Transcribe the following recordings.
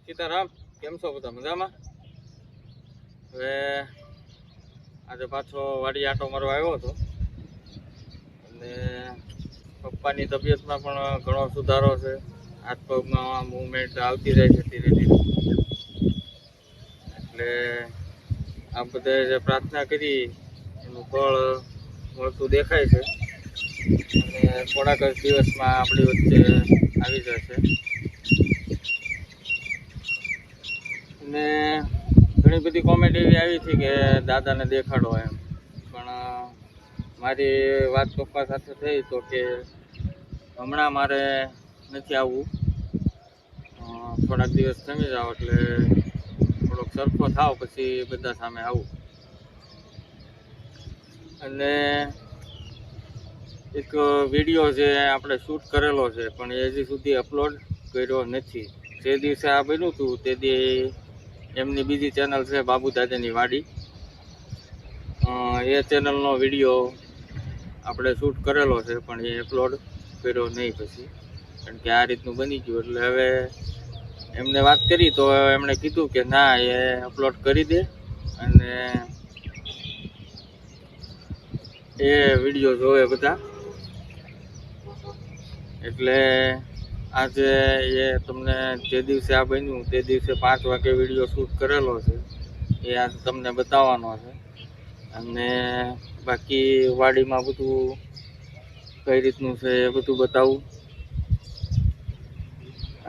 સીતારામ, કેમ છો બધા મજામાં? હવે આજે પાછો વાડી આંટો મારવા આવ્યો હતો અને પપ્પાની તબિયતમાં પણ ઘણો સુધારો છે. હાથ પગમાં મૂવમેન્ટ આવતી રહે છે ધીરે ધીરે. એટલે આ બધે જે પ્રાર્થના કરી એનું ફળ મળતું દેખાય છે અને થોડાક જ દિવસમાં આપણી વચ્ચે આવી જશે. અને ઘણી બધી કોમેન્ટ એવી આવી હતી કે દાદાને દેખાડો એમ, પણ મારી વાત પપ્પા સાથે થઈ તો કે હમણાં મારે નથી આવવું, થોડાક દિવસ જમી જાઓ એટલે થોડોક સરખો થાવ પછી બધા સામે આવું. અને એક વિડીયો જે આપણે શૂટ કરેલો છે પણ એ હજી સુધી અપલોડ કર્યો નથી. જે દિવસે આ બન્યું હતું તે દી એમની બીજી ચેનલ છે બાબુ દાદાની વાડી, એ ચેનલનો વિડીયો આપણે શૂટ કરેલો છે પણ એ અપલોડ કર્યો નહીં પછી, કારણ કે આ રીતનું બની ગયું. એટલે હવે એમને વાત કરી તો એમણે કીધું કે ના, એ અપલોડ કરી દે અને એ વિડીયો જોવે બધા. એટલે આજે એ તમને જે દિવસે આ બન્યું તે દિવસે 5 વાગે વિડીયો શૂટ કરેલો છે એ આજે તમને બતાવવાનો છે. અને બાકી વાડીમાં બધું કઈ રીતનું છે એ બધું બતાવું.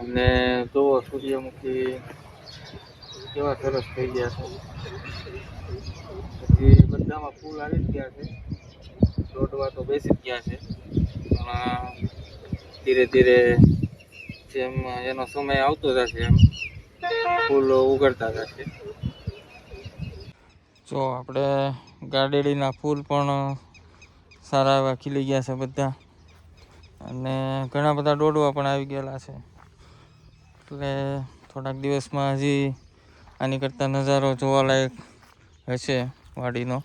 અને જુઓ સૂર્યમુખી કેવા સરસ થઈ ગયા છે. પછી બધામાં ફૂલ આવી જ ગયા છે, દોડવા તો બેસી જ ગયા છે, પણ ધીરે ધીરે જેમ એનો સમય આવતો જશે એમ ફૂલ ઉગડતા જશે. જો આપણે ગાડેડીના ફૂલ પણ સારા એવા ખીલી ગયા છે બધા, અને ઘણા બધા દોડવા પણ આવી ગયેલા છે. એટલે થોડાક દિવસમાં હજી આની કરતાં નજારો જોવાલાયક હશે વાડીનો.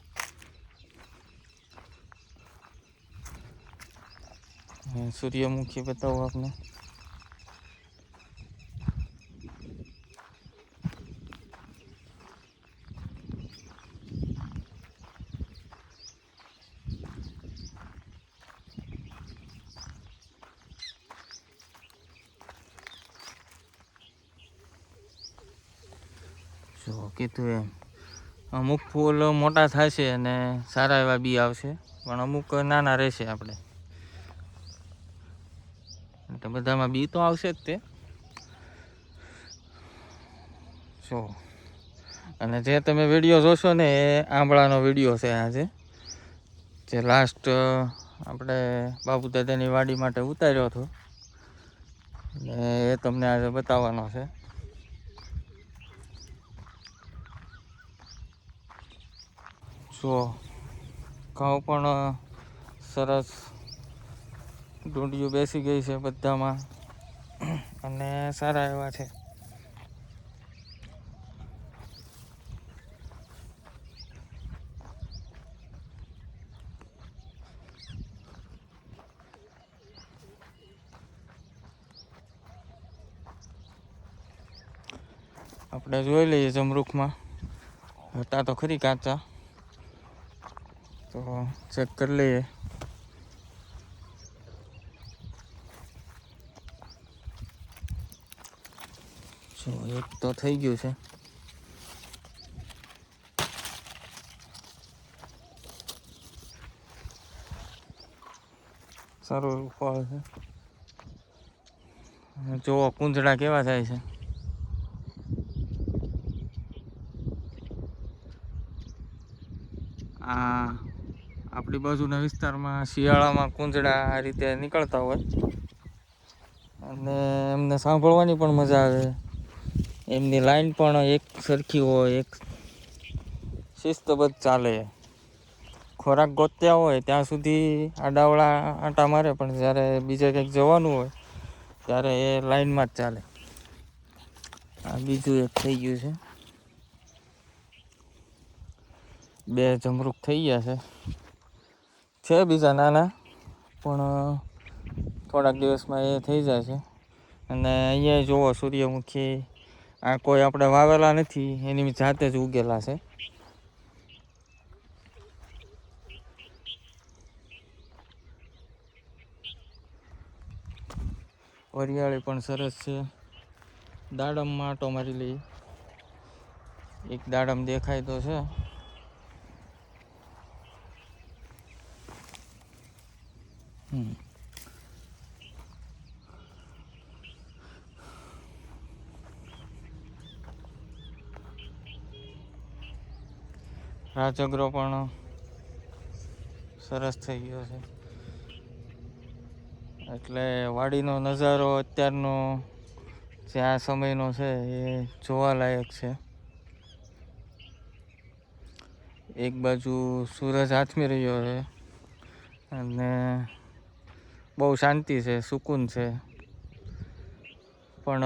સૂર્યમુખી બતાવું આપને. જો કીધું એમ અમુક ફૂલ મોટા થાય છે અને સારા એવા બી આવશે, પણ અમુક નાના રહેશે. આપણે તો બધામાં બી તો આવશે જ તે. જો અને જે તમે વિડીયો જોશો ને એ આંબળાનો વિડીયો છે આજે, જે લાસ્ટ આપણે બાબુ દાદાની વાડી માટે ઉતાર્યો હતો ને એ તમને આજે બતાવવાનો છે. જો ઘઉં પણ સરસ ડુંડિયું બેસી ગઈ છે બધામાં અને સારા એવા છે. આપણે જોઈ લઈએ જમરૂખમાં હતા તો ખરી કાચા, તો ચેક કરી લઈએ. જો એક તો થઈ ગયું છે. સારું ફળ છે. જો કુંજડા કેવા થાય છે. આ આપણી બાજુના વિસ્તારમાં શિયાળામાં કુંજડા આ રીતે નીકળતા હોય અને એમને સાંભળવાની પણ મજા આવે. એમની લાઈન પણ એક સરખી હોય, એક શિસ્તબદ્ધ ચાલે. ખોરાક ગોત્યા હોય ત્યાં સુધી આડાવડા આંટા મારે, પણ જ્યારે બીજે કંઈક જવાનું હોય ત્યારે એ લાઈનમાં જ ચાલે. આ બીજું એક થઈ ગયું છે. 2 જમરૂખ થઈ ગયા છે બીજા નાના, પણ થોડાક દિવસમાં એ થઈ જાય છે. અને અહીંયા જોવો સૂર્યમુખી આ કોઈ આપણે વાવેલા નથી, એની જાતે જ ઉગેલા છે. વરિયાળી પણ સરસ છે. દાડમમાં આટો મારી લઈ. એક દાડમ દેખાય તો છે. રાજગરો પણ સરસ થઈ ગયો છે. એટલે વાડીનો નજારો અત્યારનો જે આ સમયનો છે એ જોવાલાયક છે. એક બાજુ સૂરજ આથમી રહ્યો છે અને બહુ શાંતિ છે, સુકૂન છે. પણ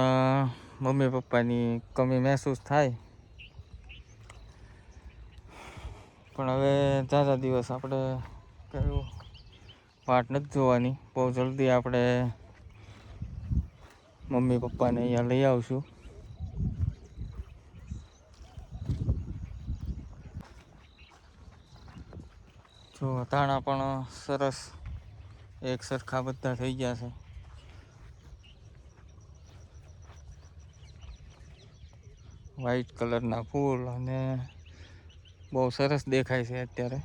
મમ્મી પપ્પાની કમી મહેસૂસ થાય. પણ હવે ઝાઝા દિવસ આપણે કયું વાટ નથી જોવાની. બહુ જલ્દી આપણે મમ્મી પપ્પાને અહીંયા લઈ આવશું. જો ધાણા પણ સરસ એક સરખા બધા થઈ ગયા છે. વ્હાઈટ કલરના ફૂલ અને બહુ સરસ દેખાય છે અત્યારે.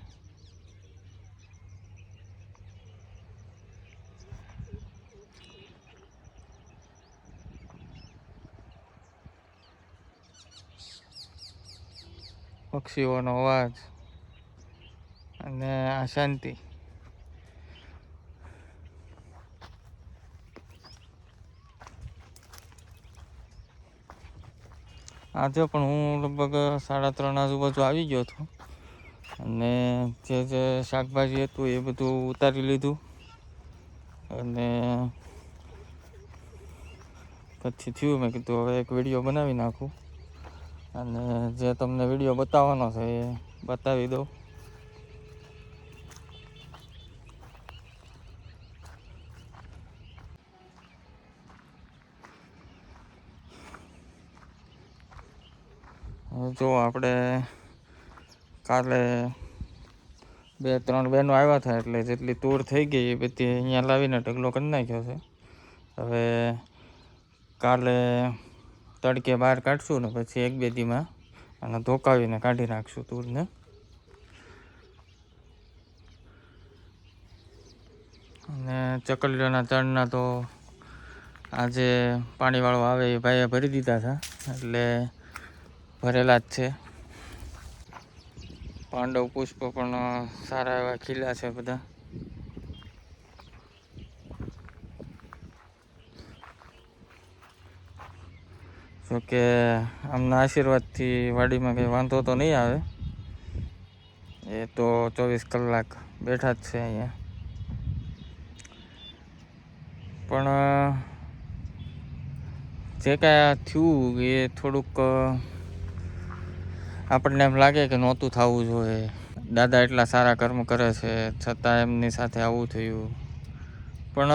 પક્ષીઓનો અવાજ અને આ શાંતિ. આજે પણ હું લગભગ 3:30 આજુબાજુ આવી ગયો હતો અને જે શાકભાજી હતું એ બધું ઉતારી લીધું અને પછી થયું મેં કીધું હવે એક વિડીયો બનાવી નાખું અને જે તમને વિડીયો બતાવવાનો છે એ બતાવી દઉં. જો આપણે કાલે 2-3 બહેનો આવ્યા હતા એટલે જેટલી તૂર થઈ ગઈ એ બધી અહીંયા લાવીને ઢગલો કરી નાખ્યો છે. હવે કાલે તડકે બહાર કાઢશું ને પછી 1-2 દીમાં અને ધોકાવીને કાઢી નાખશું તૂરને. અને ચકલીઓના ચણના તો આજે પાણીવાળો આવે એ ભાઈએ ભરી દીધા હતા એટલે ભરેલા જ છે. પાંડવ પુષ્પ પણ સારા એવા ખીલ્યા છે બધા. જોકે આમના આશીર્વાદથી વાડીમાં કંઈ વાંધો તો નહીં આવે. એ તો 24 કલાક બેઠા જ છે અહીંયા. પણ જે કાંઈ થયું એ થોડુંક આપણને એમ લાગે કે નહોતું થવું જોઈએ. દાદા એટલા સારા કર્મ કરે છે છતાં એમની સાથે આવું થયું. પણ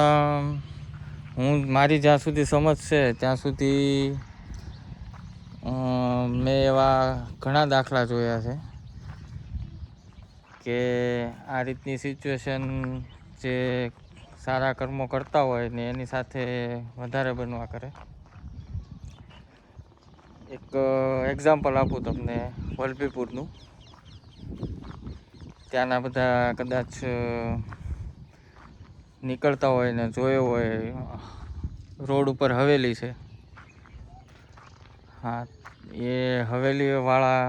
મારી જ્યાં સુધી સમજ છે ત્યાં સુધી મેં એવા ઘણા દાખલા જોયા છે કે આ રીતની સિચ્યુએશન જે સારા કર્મો કરતા હોય ને એની સાથે વધારે બનવા કરે. એક એક્ઝામ્પલ આપું તમને વલભીપુરનું. ત્યાંના બધા કદાચ નીકળતા હોય ને જોયો હોય, રોડ ઉપર હવેલી છે. હા, એ હવેલીવાળા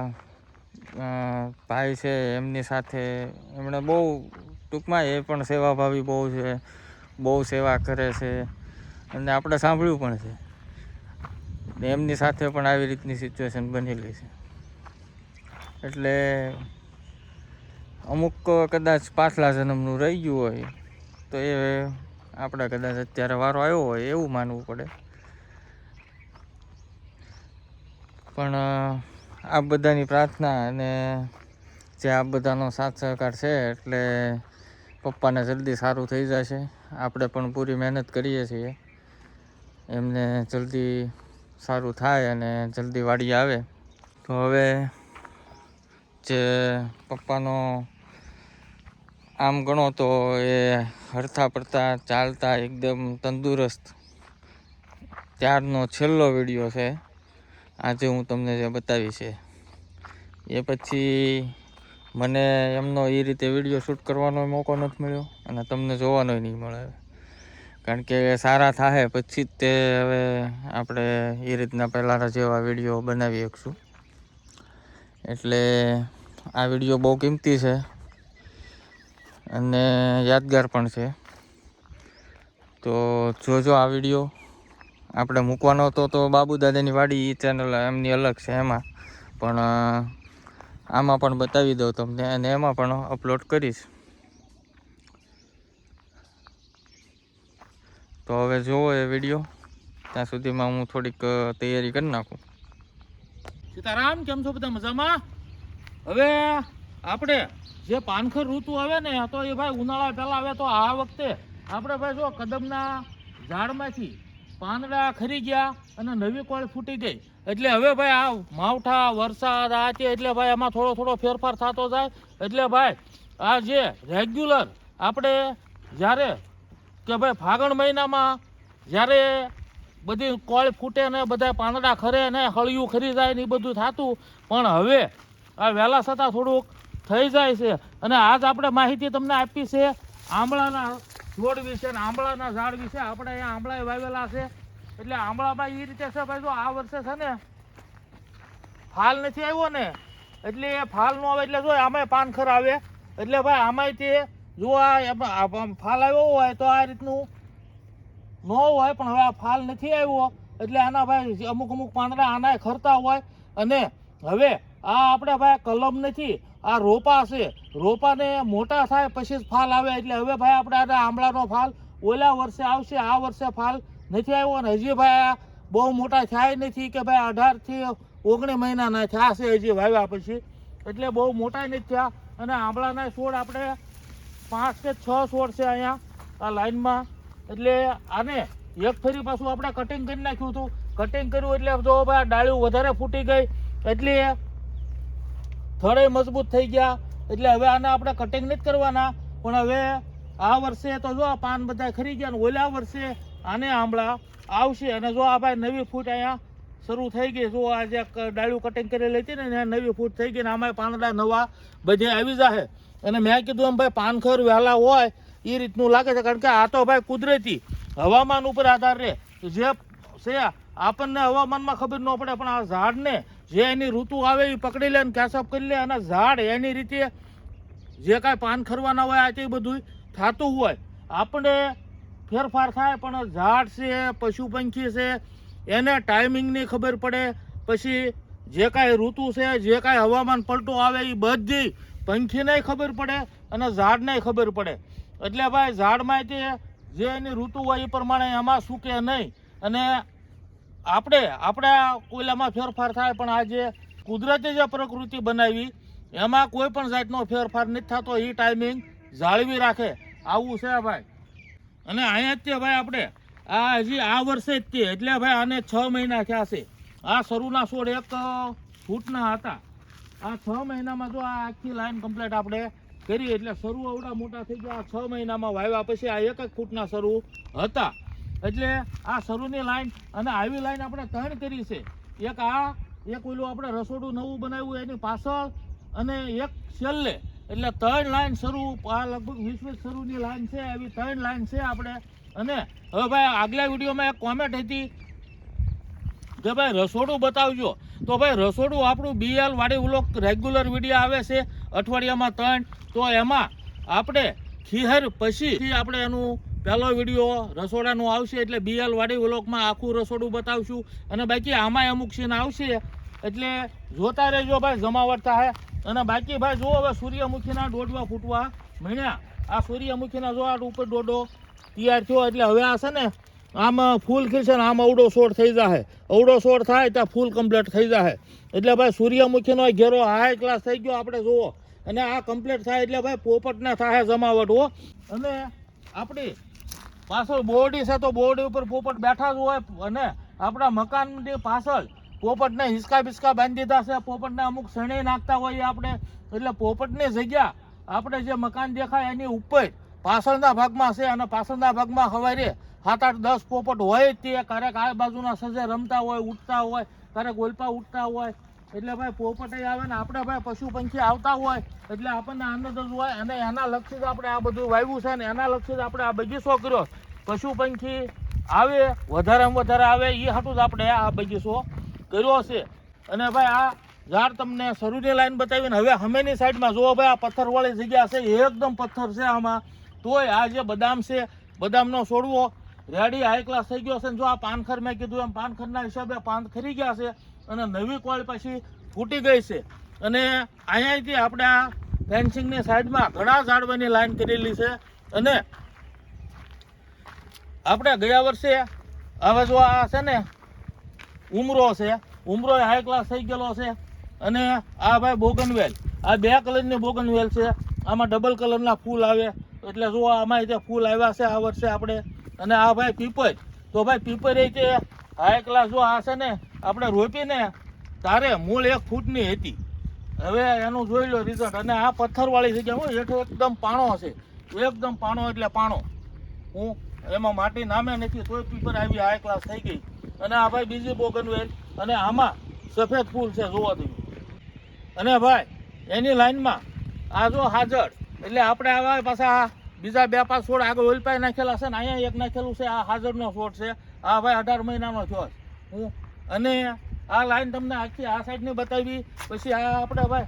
ભાઈ છે એમની સાથે એમણે બહુ ટૂંકમાં એ પણ સેવાભાવી બહુ છે, બહુ સેવા કરે છે અને આપણે સાંભળ્યું પણ છે. એમની સાથે પણ આવી રીતની સિચ્યુએશન બનેલી છે. એટલે અમુક કદાચ પાછલા જન્મનું રહી ગયું હોય તો એ આપણે કદાચ અત્યારે વારો આવ્યો હોય એવું માનવું પડે. પણ આ બધાની પ્રાર્થના અને જે આ બધાનો સાથ સહકાર છે એટલે પપ્પાને જલ્દી સારું થઈ જશે. આપણે પણ પૂરી મહેનત કરીએ છીએ એમને જલ્દી સારું થાય અને જલ્દી વાડી આવે. તો હવે જે પપ્પાનો આમ ગણો તો એ હરતા પડતા ચાલતા એકદમ તંદુરસ્ત ત્યારનો છેલ્લો વિડીયો છે આજે હું તમને જે બતાવી છે. એ પછી મને એમનો એ રીતે વિડીયો શૂટ કરવાનો મોકો નથી મળ્યો અને તમને જોવાનો નહીં મળે, કારણ કે સારા થાય પછી જ તે હવે આપણે એ રીતના પહેલાંના જેવા વિડીયો બનાવી શકશું. એટલે આ વિડીયો બહુ કિંમતી છે અને યાદગાર પણ છે. તો જોજો આ વિડીયો. આપણે મૂકવાનો હતો તો બાબુ દાદાની વાડી ચેનલ એમની અલગ છે, એમાં પણ આમાં પણ બતાવી દઉં તમને અને એમાં પણ અપલોડ કરીશ. તો હવે જોવો એ વિડીયો, ત્યાં સુધીમાં હું થોડીક તૈયારી કરી નાખું. સીતારામ, કેમ છો બધા? મજામાં? હવે આપણે જે પાનખર ઋતુ આવે ને તો એ ભાઈ ઉનાળા પહેલા આવે તો આ વખતે આપણે ભાઈ જો કદમના ઝાડમાંથી પાંદડા ખરી ગયા અને નવી કોળ ફૂટી ગઈ. એટલે હવે ભાઈ આ માવઠા વરસાદ આ તે એટલે ભાઈ એમાં થોડો થોડો ફેરફાર થતો જાય. એટલે ભાઈ આ જે રેગ્યુલર આપણે જ્યારે કે ભાઈ ફાગણ મહિનામાં જ્યારે બધી કોળ ફૂટે ને બધા પાંદડા ખરે ને હળિયું ખરી જાય ને એ બધું થતું, પણ હવે આ વહેલા છતાં થોડુંક થઈ જાય છે. અને આજ આપણે માહિતી તમને આપી છે આંબળાના છોડ વિશે ને આંબળાના ઝાડ વિશે. આપણે અહીંયા આંબળા વાવેલા છે. એટલે આંબળામાં એ રીતે છે ભાઈ, જો આ વર્ષે છે ને ફાલ નથી આવ્યો ને, એટલે એ ફાલ નો આવે એટલે જો આમાંય પાનખર આવે. એટલે ભાઈ આમાંય તે જો આ ફાલ આવ્યો હોય તો આ રીતનું ન હોય, પણ હવે આ ફાલ નથી આવ્યો એટલે આના ભાઈ અમુક અમુક પાંદડા આના ખરતા હોય. અને હવે આ આપણે ભાઈ કલમ નથી, આ રોપા છે. રોપાને મોટા થાય પછી જ ફાલ આવે. એટલે હવે ભાઈ આપણે આ આંબળાનો ફાલ ઓલા વર્ષે આવશે, આ વર્ષે ફાલ નથી આવ્યો. અને હજી ભાઈ આ બહુ મોટા થાય નથી કે ભાઈ 18 થી 19 મહિનાના થયા છે હજી વાવ્યા પછી, એટલે બહુ મોટા નથી થયા. અને આંબળાના છોડ આપણે 5 કે 6 છોડ છે અહીંયા આ લાઈનમાં. એટલે આને એક ફરી પાછું આપણે કટિંગ કરી નાખ્યું હતું. કટિંગ કર્યું એટલે જો ભાઈ ડાળીઓ વધારે ફૂટી ગઈ, એટલે થડે મજબૂત થઈ ગયા. એટલે હવે આને આપણે કટિંગ નથી કરવાના, પણ હવે આ વર્ષે તો જો આ પાન બધા ખરી ગયા ને ઓલા વર્ષે આને આંબળા આવશે. અને જો આ ભાઈ નવી ફૂટ અહીંયા શરૂ થઈ ગઈ. જો આ જે ડાળીઓ કટિંગ કરેલી હતી ને નવી ફૂટ થઈ ગઈ ને આમાં પાંદડા નવા બધે આવી જાય. અને મેં કીધું એમ ભાઈ પાનખર વહેલા હોય એ રીતનું લાગે છે, કારણ કે આ તો ભાઈ કુદરતી હવામાન ઉપર આધાર રહે. જે છે આપણને હવામાનમાં ખબર ન પડે, પણ આ ઝાડને જે એની ઋતુ આવે એ પકડી લે ને કેસઅપ કરી લે. અને ઝાડ એની રીતે જે કાંઈ પાન ખરવાના હોય આ તે બધું થતું હોય. આપણે ફેરફાર થાય, પણ ઝાડ છે, પશુ પંખી છે, એને ટાઈમિંગની ખબર પડે. પછી જે કાંઈ ઋતુ છે, જે કાંઈ હવામાન પલટો આવે એ બધી પંખીને ખબર પડે અને ઝાડને ખબર પડે. એટલે ભાઈ ઝાડમાં તે જે એની ઋતુ હોય એ પ્રમાણે એમાં શું કે નહીં. અને આપણે કોયલામાં ફેરફાર થાય, પણ આ જે કુદરતી જે પ્રકૃતિ બનાવી એમાં કોઈ પણ જાતનો ફેરફાર નથી થતો. એ ટાઈમિંગ જાળવી રાખે, આવું છે ભાઈ. અને અહીંયા જ તે ભાઈ આપણે આ હજી આ વર્ષે જ તે એટલે ભાઈ આને 6 મહિના થયા છે. આ શરૂના છોડ 1 ફૂટના હતા. આ 6 મહિનામાં જો આ આખી લાઈન કમ્પ્લીટ આપણે કરી એટલે શરૂ આવડા મોટા થઈ ગયા. 6 મહિનામાં વાવ્યા પછી આ 1 ફૂટના શરૂ હતા. એટલે આ શરૂની લાઈન અને આવી લાઈન આપણે 3 કરી છે. એક ઓલું આપણે રસોડું નવું બનાવ્યું એની પાછળ અને એક છેલ્લે. એટલે 3 લાઈન શરૂ, આ લગભગ 20 શરૂની લાઈન છે. એવી 3 લાઈન છે આપણે. અને હવે ભાઈ આગલા વિડીયોમાં એક કોમેન્ટ હતી કે ભાઈ રસોડું બતાવજો. તો ભાઈ રસોડું આપણું BL વાડી વ્લોગ રેગ્યુલર વિડીયો આવે છે અઠવાડિયામાં 3. તો એમાં આપણે ખીહર પછી આપણે એનું પહેલો વિડીયો રસોડાનું આવશે. એટલે BL વાડી વ્લોગમાં આખું રસોડું બતાવશું. અને બાકી આમાં અમુક સીન આવશે એટલે જોતા રહેજો ભાઈ, જમાવટ થાય. અને બાકી ભાઈ જો હવે સૂર્યમુખીના દોડવા ફૂટવા મળ્યા. આ સૂર્યમુખીના જો આ ઉપર દોડો તૈયાર થયો. એટલે હવે આ છે ને આમ ફૂલ ખીલશે ને આમ અવડો છોડ થઈ જાય. અવડો છોડ થાય ત્યાં ફૂલ કમ્પ્લીટ થઈ જાય. એટલે ભાઈ સૂર્યમુખીનો ઘેરો હાઈ ક્લાસ થઈ ગયો આપણે જુઓ. અને આ કમ્પ્લીટ થાય એટલે ભાઈ પોપટના થાય જમાવટ હો. અને આપણી પાછળ બોરડી છે તો બોરડી ઉપર પોપટ બેઠા જ હોય. અને આપણા મકાનની પાછળ પોપટને હિસકા બિસ્કા બાંધી દીધા છે. પોપટને અમુક શણે નાખતા હોઈએ આપણે, એટલે પોપટની જગ્યા આપણે જે મકાન દેખાય એની ઉપર પાછળના ભાગમાં છે. અને પાછળના ભાગમાં સવારે 7-8-10 પોપટ હોય જ તે. ક્યારેક આ બાજુના સજે રમતા હોય, ઉઠતા હોય, ક્યારેક ગોલપા ઉઠતા હોય. એટલે ભાઈ પોપટ આવે ને આપણે ભાઈ પશુ પંખી આવતા હોય એટલે આપણને આનંદ જ હોય. અને એના લક્ષી જ આપણે આ બધું વાવ્યું છે ને એના લક્ષી જ આપણે આ બગીચો કર્યો. પશુ પંખી આવે વધારેમાં વધારે આવે એ હાટું જ આપણે આ બગીચો કર્યો છે. અને ભાઈ આ ઝાડ તમને શરૂની લાઈન બતાવીને હવે હમેની સાઈડમાં જુઓ ભાઈ, આ પથ્થરવાળી જગ્યા છે, એકદમ પથ્થર છે આમાં. તોય આ જે બદામ છે, બદામનો છોડવો રેડી હાઈ ક્લાસ થઈ ગયો છે. જો આ પાનખર મેં કીધું એમ પાનખરના હિસાબે પાન ખરી ગયા છે અને નવી કોળ પછી ફૂટી ગઈ છે. અને અહીંયાથી આપણે આ ફેન્સિંગની સાઈડમાં ઘણા ઝાડવાની લાઈન કરેલી છે. અને આપણે ગયા વર્ષે હવે જો આ છે ને ઉમરો છે, ઉમરો હાઈ ક્લાસ થઈ ગયેલો છે. અને આ ભાઈ બોગનવેલ, આ 2 કલરની બોગનવેલ છે. આમાં ડબલ કલરના ફૂલ આવે એટલે જો આમાં તે ફૂલ આવ્યા છે આ વર્ષે આપણે. અને આ ભાઈ પીપર, તો ભાઈ પીપર એ તે હાઈ ક્લાસ જો આ છે ને આપણે રોપીને તારે મૂળ 1 ફૂટની હતી. હવે એનું જોઈ લો રિઝલ્ટ. અને આ પથ્થરવાળી જગ્યા હોય હેઠો એકદમ પાણો છે, એકદમ પાણો એટલે પાણો. હું એમાં માટી નામે નથી તોય પીપર આવી હાઈ ક્લાસ થઈ ગઈ. અને આ ભાઈ બીજી બોગનવેલ, અને આમાં સફેદ ફૂલ છે જોવા દઈએ. અને ભાઈ એની લાઈનમાં આ જો હાજર, એટલે આપણે આવા પાછા બીજા 2-5 છોડ આગળ ઓલપાઈ નાખેલા છે ને અહીંયા એક નાખેલું છે. આ હાજરનો છોડ છે. આ ભાઈ 18 મહિનાનો છોડ. હું અને આ લાઈન તમને આખી આ સાઈડની બતાવી, પછી આ આપણે ભાઈ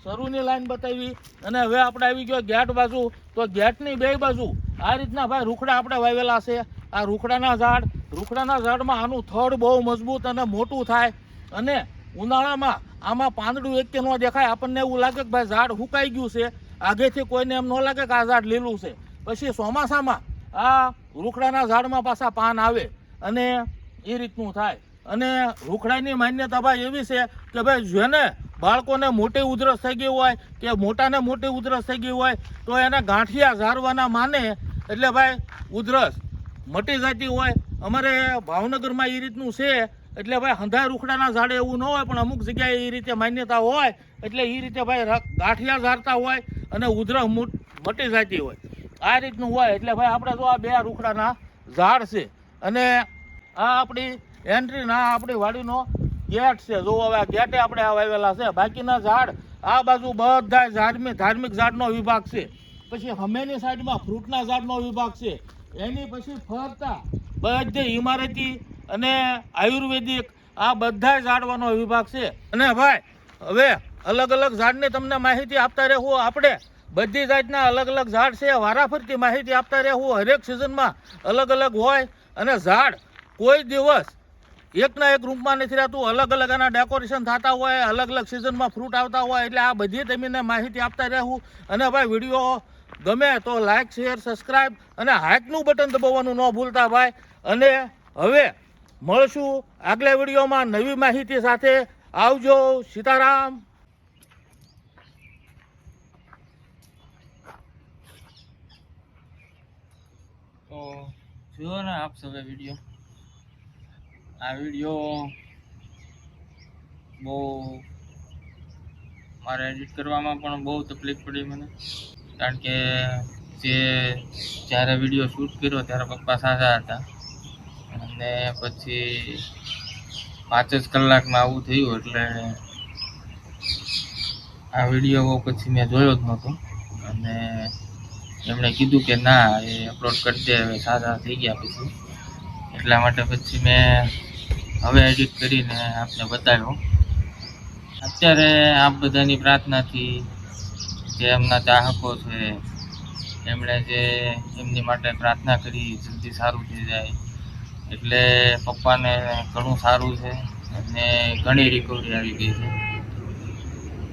શરૂની લાઈન બતાવી. અને હવે આપણે આવી ગયો ગેટ બાજુ. તો ગેટની 2 બાજુ આ રીતના ભાઈ રૂખડા આપણે વાવેલા છે. આ રૂખડાના ઝાડમાં આનું થડ બહુ મજબૂત અને મોટું થાય. અને ઉનાળામાં આમાં પાંદડું એક કે ન દેખાય. આપણને એવું લાગે કે ભાઈ ઝાડ સુકાઈ ગયું છે, આગેથી કોઈને એમ ન લાગે કે આ ઝાડ લીલું છે. પછી ચોમાસામાં આ રૂખડાના ઝાડમાં પાછા પાન આવે અને એ રીતનું થાય. અને રૂખડાની માન્યતા ભાઈ એવી છે કે ભાઈ જેને બાળકોને મોટી ઉધરસ થઈ ગઈ હોય કે મોટાને મોટી ઉધરસ થઈ ગઈ હોય તો એને ગાંઠિયા ઝારવાના માને એટલે ભાઈ ઉધરસ મટી જતી હોય. અમારે ભાવનગરમાં એ રીતનું છે. એટલે ભાઈ હંધા રૂખડાના ઝાડે એવું ન હોય, પણ અમુક જગ્યાએ એ રીતે માન્યતા હોય. એટલે એ રીતે ભાઈ ગાંઠિયા ઝારતા હોય અને ઉધરસ મટી જતી હોય, આ રીતનું હોય. એટલે ભાઈ આપણે તો આ 2 રૂખડાના ઝાડ છે. અને આ આપણી એન્ટ્રી ના આપણી વાડીનો ગેટ છે. જો હવે આ ગેટે આપણે આ વાવેલા છે. બાકીના ઝાડ આ બાજુ બધા ધાર્મિક ઝાડનો વિભાગ છે. પછી હમેની સાઈડમાં ફ્રૂટના ઝાડનો વિભાગ છે. એની પછી ફરતા બધી ઇમારતી અને આયુર્વેદિક આ બધા ઝાડવાનો વિભાગ છે. અને ભાઈ હવે અલગ અલગ ઝાડની તમને માહિતી આપતા રહેવું. આપણે બધી જાતના અલગ અલગ ઝાડ છે, વારાફરતી માહિતી આપતા રહેવું. હરેક સિઝનમાં અલગ અલગ હોય. અને ઝાડ કોઈ દિવસ એકના એક રૂપમાં નથી રહેતું. અલગ અલગ એના ડેકોરેશન થતા હોય, અલગ અલગ સિઝનમાં ફ્રૂટ આવતા હોય. એટલે આ બધી તમને માહિતી આપતા રહેવું. અને ભાઈ વિડીયો ગમે તો લાઈક, શેર, સબસ્ક્રાઈબ અને હાઈકનું બટન દબાવવાનું ન ભૂલતા ભાઈ. અને હવે મળશું આગલા વિડીયોમાં નવી માહિતી સાથે. આવજો. સીતારામ. તો જુઓ ને આપ સૌ વિડીયો. આ વિડીયો બહુ મારે એડિટ કરવામાં પણ બહુ તકલીફ પડી મને. કારણ કે જ્યારે વિડીયો શૂટ કર્યો ત્યારે પપ્પા સાજા હતા. અને પછી 5 જ કલાકમાં આવું થયું. એટલે આ વિડીયો પછી મેં જોયો જ નહોતો. અને એમણે કીધું કે ના એ અપલોડ કરી દે હવે સાજા થઈ ગયા પછી. એટલા માટે પછી મેં હવે એડિટ કરીને આપને બતાવ્યો. અત્યારે આપ બધાની પ્રાર્થનાથી જે એમના ચાહકો છે એમણે જે એમની માટે પ્રાર્થના કરી જલ્દી સારું થઈ જાય એટલે પપ્પાને ઘણું સારું છે અને ઘણી રિકવરી આવી ગઈ છે.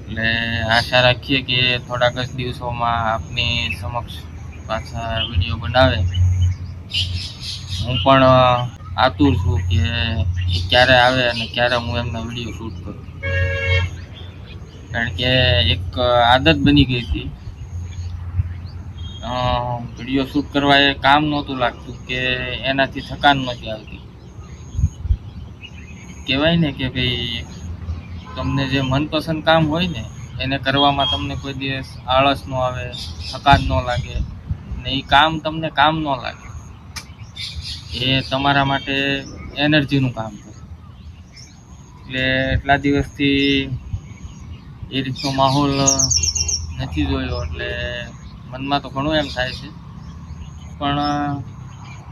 એટલે આશા રાખીએ કે થોડાક જ દિવસોમાં આપની સમક્ષ પાછા વિડીયો બનાવે. હું પણ આતુર છું કે એ ક્યારે આવે અને ક્યારે હું એમના વિડીયો શૂટ કરું. કારણ કે એક આદત બની ગઈ હતી. વિડીયો શૂટ કરવા એ કામ નહોતું લાગતું કે એનાથી થકાન નહોતી આવતી. કહેવાય ને કે ભાઈ તમને જે મનપસંદ કામ હોય ને એને કરવામાં તમને કોઈ દિવસ આળસ ન આવે, થકાન ન લાગે ને એ કામ તમને કામ ન લાગે. એ તમારા માટે એનર્જીનું કામ છે. એટલે એટલા દિવસથી એ રીતનો માહોલ નથી જોયો એટલે મનમાં તો ઘણું એમ થાય છે. પણ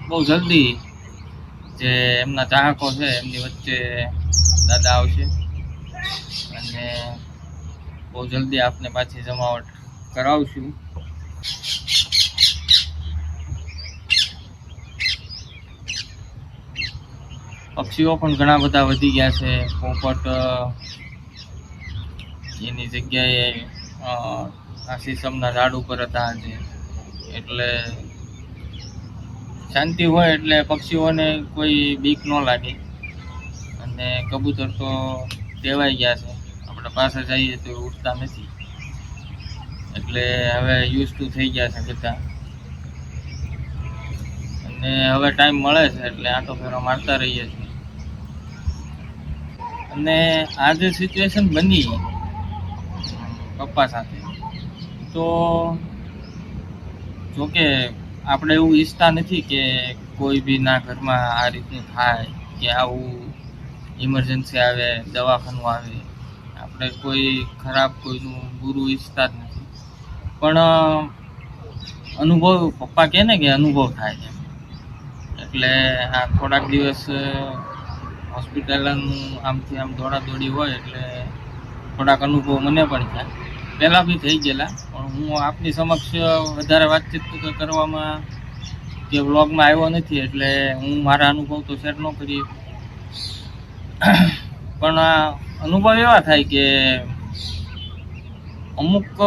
બહુ જલ્દી જે એમના ચાહકો છે એમની વચ્ચે દાદા આવશે અને બહુ જલ્દી આપને પાછી જમાવટ કરાવશું. પક્ષીઓ પણ ઘણા બધા વધી ગયા છે. પોપટ એની જગ્યાએ આ સીસમના ઝાડ ઉપર હતા આજે, એટલે શાંતિ હોય એટલે પક્ષીઓને કોઈ બીક ન લાગે. અને કબૂતર તો ટેવાઈ ગયા છે, આપણે પાસે જઈએ તો ઉઠતા નથી, એટલે હવે યુઝ ટુ થઈ ગયા છે બધા. અને હવે ટાઈમ મળે છે એટલે આંટો ફેરો મારતા રહીએ છીએ. અને આ જે સિચ્યુએશન બની પપ્પા સાથે, તો જોકે આપણે એવું ઈચ્છતા નથી કે કોઈ બી ના ઘરમાં આ રીતનું થાય કે આવું ઇમરજન્સી આવે, દવાખાનું આવે. આપણે કોઈ ખરાબ કોઈનું બુરું ઈચ્છતા જ નથી, પણ અનુભવ પપ્પા કહે ને કે અનુભવ થાય છે. એટલે આ થોડાક દિવસ હોસ્પિટલનું આમથી આમ દોડાદોડી હોય એટલે થોડાક અનુભવ મને પણ થાય. પહેલાં બી થઈ ગયેલા, પણ હું આપની સમક્ષ વધારે વાતચીત કરવામાં કે વ્લોગમાં આવ્યો નથી, એટલે હું મારા અનુભવ તો શેર ન કરી. પણ અનુભવ એવા થાય કે અમુક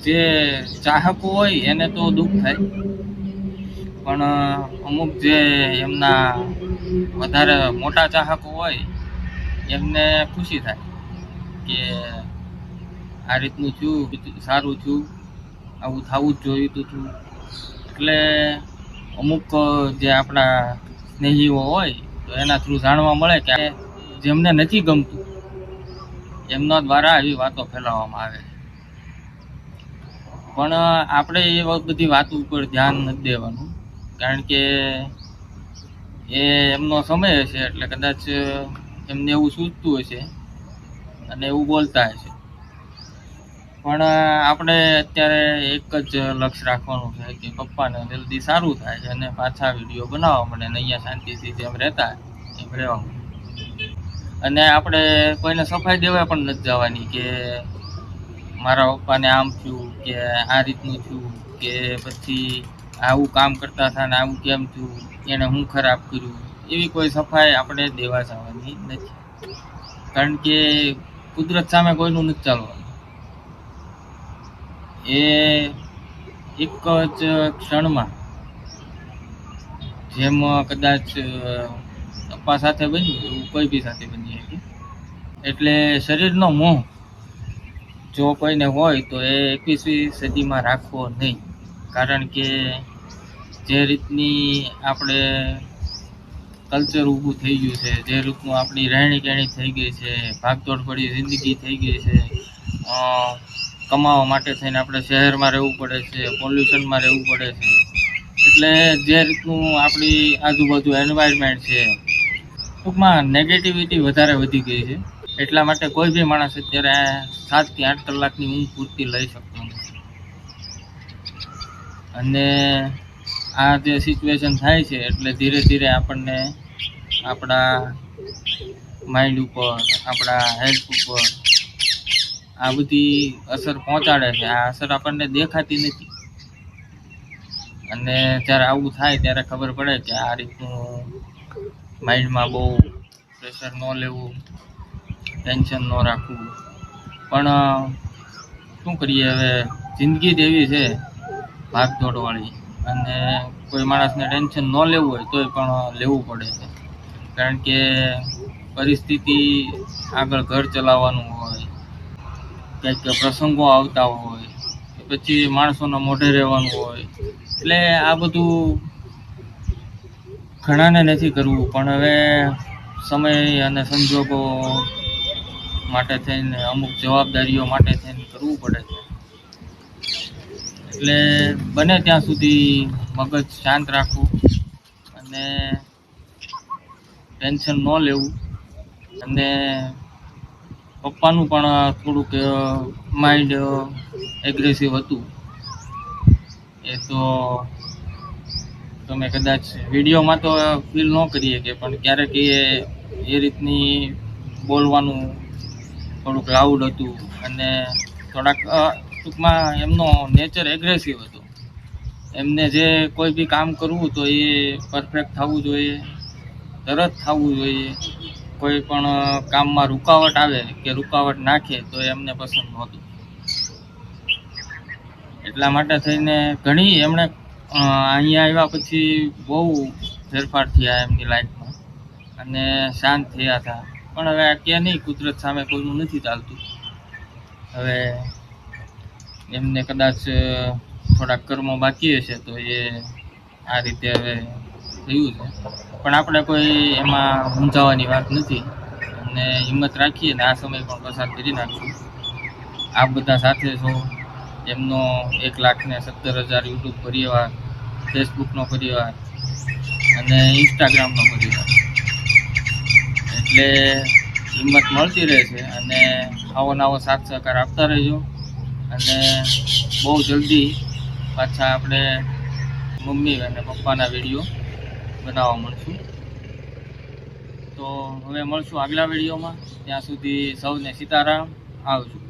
જે ચાહકો હોય એને તો દુઃખ થાય, પણ અમુક જે એમના વધારે મોટા ચાહકો હોય એમને ખુશી થાય કે આ રીતનું થયું, સારું થયું, આવું થવું જ જોઈતું હતું. એટલે અમુક જે આપણા સ્નેહીઓ હોય તો એના થ્રુ જાણવા મળે કે જેમને નથી ગમતું એમના દ્વારા આવી વાતો ફેલાવવામાં આવે. પણ આપણે એ બધી વાતો ઉપર ધ્યાન નથી દેવાનું, કારણ કે એ એમનો સમય હશે એટલે કદાચ એમને એવું સૂચતું હશે અને એવું બોલતા હશે. પણ આપણે અત્યારે એક જ લક્ષ્ય રાખવાનું છે કે પપ્પાને જલ્દી સારું થાય અને પાછા વિડીયો બનાવવા મળે ને અહીંયા શાંતિથી જેમ રહેતા એમ રહેવાનું. અને આપણે કોઈને સફાઈ દેવા પણ નથી જવાની કે મારા પપ્પાને આમ થયું કે આ રીતનું થયું કે પછી આવું કામ કરતા હતા ને આવું કેમ થયું, એણે હું ખરાબ કર્યું, એવી કોઈ સફાઈ આપણે દેવા જવાની નથી. કારણ કે કુદરત સામે કોઈનું નથી ચાલવાનું. એ એક જ ક્ષણમાં જેમ કદાચ પપ્પા સાથે બન્યું એવું કોઈ બી સાથે બની શકે. એટલે શરીરનો મોહ જો કોઈને હોય તો એ 21મી સદીમાં રાખવો નહીં. કારણ કે જે રીતની આપણે કલ્ચર ઊભું થઈ ગયું છે, જે રીતનું આપણી રહેણી કહેણી થઈ ગઈ છે, ભાગદોડ ભરી જિંદગી થઈ ગઈ છે, કમાવા માટે થઈને આપણે શહેરમાં રહેવું પડે છે, પોલ્યુશનમાં રહેવું પડે છે. એટલે જે રીતનું આપણી આજુબાજુ એન્વાયરમેન્ટ છે, ટૂંકમાં નેગેટિવિટી વધારે વધી ગઈ છે. એટલા માટે કોઈ બી માણસ અત્યારે 7 થી 8 કલાકની ઊંઘ પૂરતી લઈ શકતો નથી. અને આ જે સિચ્યુએશન થાય છે એટલે ધીરે ધીરે આપણને આપણા માઇન્ડ ઉપર, આપણા હેલ્થ ઉપર આ બધી અસર પહોંચાડે છે. આ અસર આપણને દેખાતી નથી, અને જ્યારે આવું થાય ત્યારે ખબર પડે કે આ રીતનું માઇન્ડમાં બહુ પ્રેશર ન લેવું, ટેન્શન ન રાખવું. પણ શું કરીએ, હવે જિંદગી જ એવી છે ભાગદોડવાળી, અને કોઈ માણસને ટેન્શન ન લેવું હોય તોય પણ લેવું પડે છે. કારણ કે પરિસ્થિતિ આગળ ઘર ચલાવવાનું હોય, કંઈક પ્રસંગો આવતા હોય, પછી માણસોના મોઢે રહેવાનું હોય, એટલે આ બધું ઘણાને નથી કરવું. પણ હવે સમય અને સંજોગો માટે થઈને અમુક જવાબદારીઓ માટે થઈને કરવું પડે છે. એટલે બને ત્યાં સુધી મગજ શાંત રાખવું અને ટેન્શન ન લેવું. અને પપ્પાનું પણ થોડુંક માઇન્ડ એગ્રેસિવ હતું. એ તો તમે કદાચ વિડીયોમાં તો ફીલ ન કરીએ કે, પણ ક્યારેક એ રીતની બોલવાનું થોડુંક લાઉડ હતું અને થોડાક ટૂંકમાં એમનો નેચર એગ્રેસિવ હતો. એમને જે કોઈ બી કામ કરવું તો એ પરફેક્ટ થવું જોઈએ, તરત થવું જોઈએ. કોઈ પણ કામમાં રૂકાવટ આવે કે રૂકાવટ નાખે તો એમને પસંદ નહોતું. એટલા માટે થઈને ઘણી એમણે અહીંયા આવ્યા પછી બહુ ફેરફાર થયા એમની લાઈફમાં અને શાંત થયા હતા. પણ હવે કે નહીં, કુદરત સામે કોઈનું નથી ચાલતું. હવે એમને કદાચ થોડાક કર્મો બાકી હશે તો એ આ રીતે હવે થયું છે. પણ આપણે કોઈ એમાં મૂંઝાવાની વાત નથી અને હિંમત રાખીએ ને આ સમય પણ પસાર કરી નાખશું. આપ બધા સાથે છો. એમનો 1,17,000 યુટ્યુબ પરિવાર, ફેસબુકનો પરિવાર અને ઇન્સ્ટાગ્રામનો પરિવાર. એટલે હિંમત મળતી રહે છે અને આવો નવો સાથ સહકાર આપતા રહેજો. અને બહુ જલ્દી પાછા આપણે મમ્મી અને પપ્પાના વિડીયો બનાવવા મળશું. તો હવે મળશું આગલા વિડીયોમાં. ત્યાં સુધી સૌને સીતારામ. આવજો.